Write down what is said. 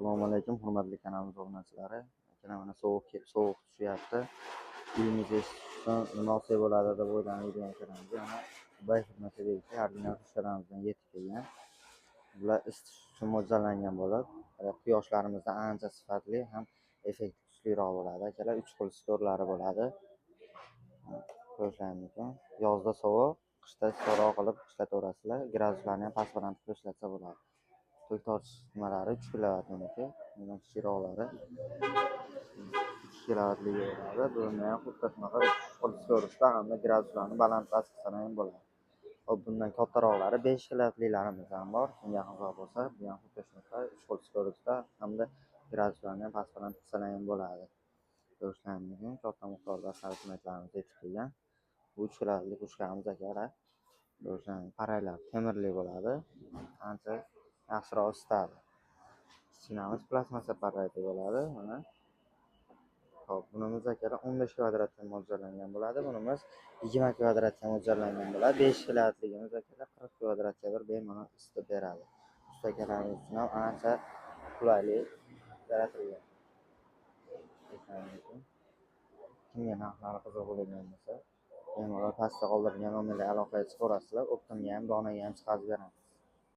Assalomu alaykum, hurmatli kanalimiz obunachilari. Mana sovuq tushyapti. Uyimizga eshitishdan nima olsak bo'ladi deb o'ylaydigan ekanmiz. Mana Bay xizmati bo'yicha original xushalarimizdan yetib kelgan. Bular isitish uchun mo'ljallangan bo'lib, quyoshlarimizni ancha sifatli ham effekti kuchliroq bo'ladi. Akalar 3 xil skorlari bo'ladi. Ko'rishlaringiz mumkin. Yozda sovuq, qishda issiqroq qilib ishlataverasizlar. Graduslarni ham past-baland qilib ishlatsa bo'ladi. Tok tortish nimalari 3 kW meniki. Bundan kichikroqlari 3 kW bo'ladi. Buni ham xuddi shunaqa 3 xil skorsda hamda graduslarni baland past qilsa ham bo'ladi. Hop, bundan kattaroqlari 5 kW-larimiz ham bor. Kimga qiziq bo'lsa, bu ham xuddi shunaqa 3 xil skorsda hamda graduslarni ham past-baland qilsa ham bo'ladi. Ko'rishlaringiz mumkin, katta miqdorda xizmatlarimiz yetib kelgan. Bu 3 kW pushkamiz akalar. Ko'rishlaringiz paraylar temirli bo'ladi. Ancha yaxshiroq isitadi. Kichkinamiz plastmassa parrayda bo'ladi. Mana. Hop, bunimiz akalar 15 kvadratga mo'ljallangan bo'ladi. Bunimiz 20 kvadratga mo'ljallangan bo'ladi. 5 kvadratligimiz akalar 40 kvadratga bemalol isitib beradi. Ustakalarimiz uchun ham ancha qulaylik yaratilgan. Kimga narxlari qiziq bo'ladigan bo'lsa, bemalol pastda qoldirilgan nomerlarga aloqaga chiqaverasizlar. Optimga ham, donaga ham chiqarib beramiz.